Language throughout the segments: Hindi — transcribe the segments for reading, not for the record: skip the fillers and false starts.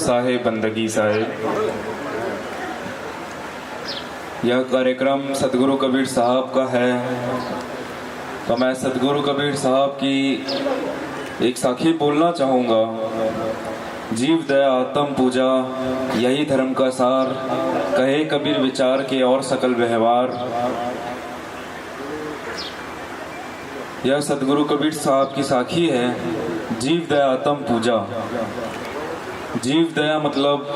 साहेब बंदगी साहेब। यह कार्यक्रम सतगुरु कबीर साहब का है, तो मैं सतगुरु कबीर साहब की एक साखी बोलना चाहूँगा। जीव दया आत्म पूजा यही धर्म का सार, कहे कबीर विचार के और सकल व्यवहार। यह सतगुरु कबीर साहब की साखी है, जीव दया आत्म पूजा। जीव दया मतलब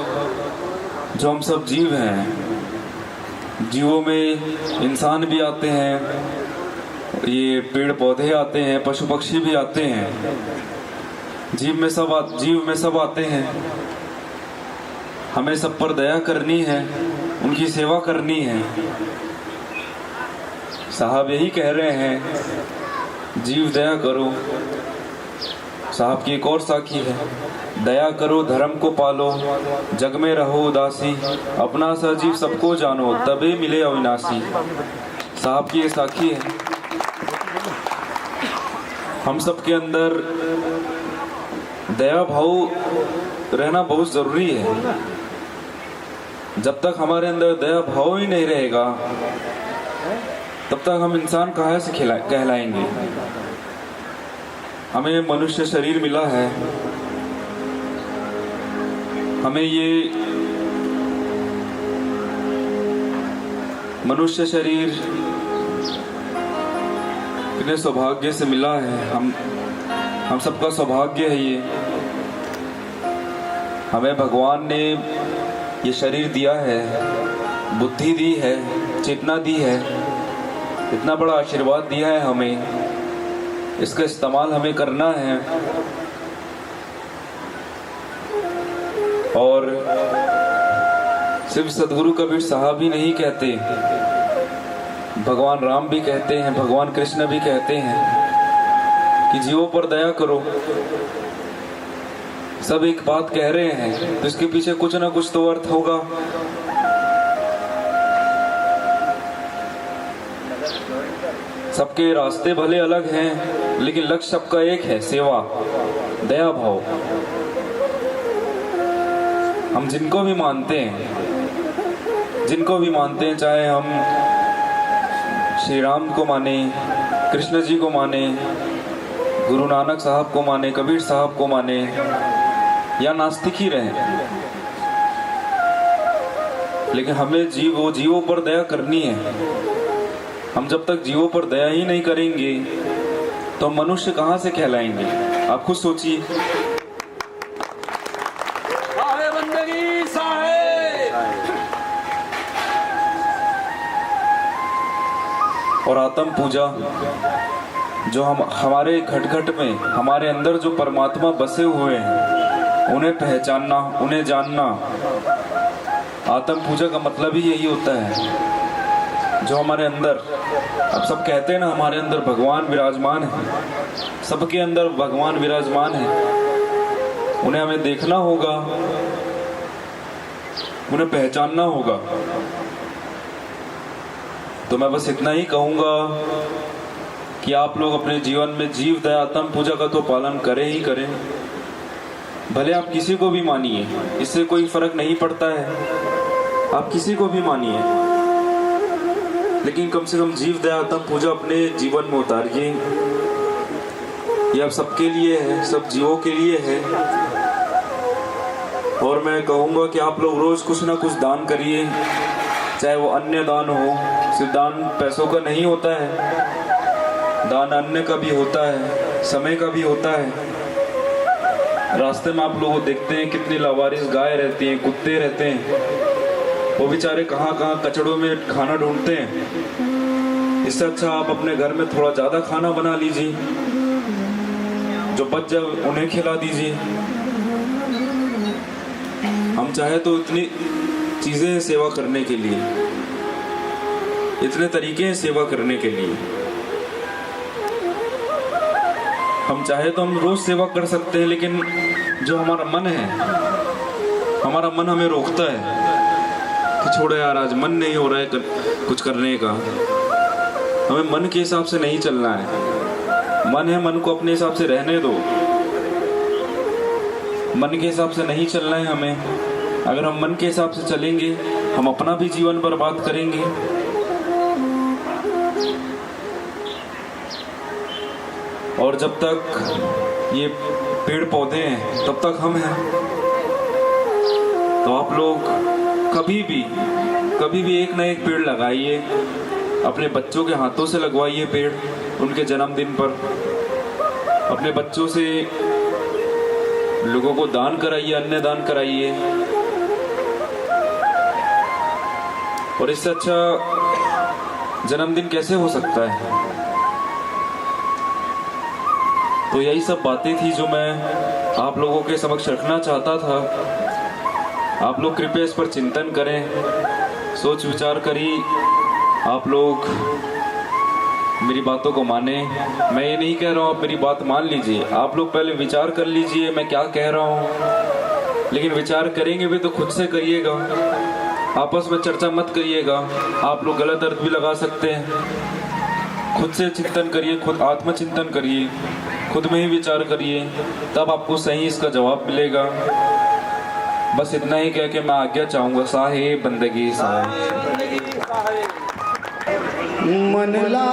जो हम सब जीव हैं, जीवों में इंसान भी आते हैं, ये पेड़ पौधे आते हैं, पशु पक्षी भी आते हैं। जीव में सब आते हैं। हमें सब पर दया करनी है, उनकी सेवा करनी है। साहब यही कह रहे हैं, जीव दया करो। साहब की एक और साखी है, दया करो धर्म को पालो, जग में रहो उदासी, अपना सजीव सबको जानो, तबे मिले अविनाशी। साहब की ये साखी है। हम सबके अंदर दया भाव रहना बहुत जरूरी है। जब तक हमारे अंदर दया भाव ही नहीं रहेगा, तब तक हम इंसान कहाँ से कहलाएंगे। हमें मनुष्य शरीर मिला है, हमें ये मनुष्य शरीर कितने सौभाग्य से मिला है। हम सबका सौभाग्य है ये। हमें भगवान ने ये शरीर दिया है, बुद्धि दी है, चेतना दी है, इतना बड़ा आशीर्वाद दिया है हमें। इसका इस्तेमाल हमें करना है। और सिर्फ सतगुरु कबीर साहब ही नहीं कहते, भगवान राम भी कहते हैं, भगवान कृष्ण भी कहते हैं कि जीवों पर दया करो। सब एक बात कह रहे हैं, तो इसके पीछे कुछ ना कुछ तो अर्थ होगा। सबके रास्ते भले अलग हैं, लेकिन लक्ष्य सबका एक है, सेवा, दया भाव। हम जिनको भी मानते हैं, चाहे हम श्री राम को माने, कृष्ण जी को माने, गुरु नानक साहब को माने, कबीर साहब को माने, या नास्तिक ही रहें, लेकिन हमें जीवों पर दया करनी है। हम जब तक जीवों पर दया ही नहीं करेंगे, तो मनुष्य कहां से कहलाएंगे। आप खुद सोचिए। और आत्म पूजा, जो हमारे घट में, हमारे अंदर जो परमात्मा बसे हुए हैं, उन्हें पहचानना, उन्हें जानना। आत्म पूजा का मतलब ही यही होता है। जो हमारे अंदर, अब सब कहते हैं ना, हमारे अंदर भगवान विराजमान है। सबके अंदर भगवान विराजमान है। उन्हें हमें देखना होगा, उन्हें पहचानना होगा। तो मैं बस इतना ही कहूंगा कि आप लोग अपने जीवन में जीव दया आत्म पूजा का तो पालन करें ही करें। भले आप किसी को भी मानिए, इससे कोई फर्क नहीं पड़ता है। आप किसी को भी मानिए, लेकिन कम से कम जीव दया आत्म पूजा अपने जीवन में उतारिए। यह अब सबके लिए है, सब जीवों के लिए है। और मैं कहूँगा कि आप लोग रोज कुछ ना कुछ दान करिए, चाहे वो अन्य दान हो। सिर्फ दान पैसों का नहीं होता है, दान अन्न का भी होता है, समय का भी होता है। रास्ते में आप लोग देखते हैं कितनी लावारिस गाय रहती हैं, कुत्ते रहते हैं, वो बेचारे कहाँ कचड़ों में खाना ढूंढते हैं। इससे अच्छा आप अपने घर में थोड़ा ज़्यादा खाना बना लीजिए, जो बच जाए उन्हें खिला दीजिए। हम चाहे तो इतनी चीज़ें हैं सेवा करने के लिए, इतने तरीके हैं सेवा करने के लिए। हम चाहे तो हम रोज सेवा कर सकते हैं, लेकिन जो हमारा मन है, हमारा मन हमें रोकता है कि छोड़ो यार, आज मन नहीं हो रहा है कुछ करने का। हमें मन के हिसाब से नहीं चलना है। मन है, मन को अपने हिसाब से रहने दो। मन के हिसाब से नहीं चलना है हमें। अगर हम मन के हिसाब से चलेंगे हम अपना भी जीवन बर्बाद करेंगे। और जब तक ये पेड़ पौधे हैं तब तक हम हैं। तो आप लोग कभी भी एक ना एक पेड़ लगाइए, अपने बच्चों के हाथों से लगवाइए पेड़ उनके जन्मदिन पर। अपने बच्चों से लोगों को दान कराइए, अन्न दान कराइए। और इससे अच्छा जन्मदिन कैसे हो सकता है। तो यही सब बातें थी जो मैं आप लोगों के समक्ष रखना चाहता था। आप लोग कृपया इस पर चिंतन करें, सोच विचार करिए। आप लोग मेरी बातों को माने। मैं ये नहीं कह रहा हूँ आप मेरी बात मान लीजिए, आप लोग पहले विचार कर लीजिए मैं क्या कह रहा हूँ। लेकिन विचार करेंगे भी तो खुद से करिएगा, आपस में चर्चा मत करिएगा। आप लोग गलत अर्थ भी लगा सकते हैं। खुद से चिंतन करिए, खुद आत्मचिंतन करिए, खुद में ही विचार करिए, तब आपको सही इसका जवाब मिलेगा। बस इतना ही कह के मैं आज्ञा चाहूँगा। साहेब बंदगी साहेब। मन ला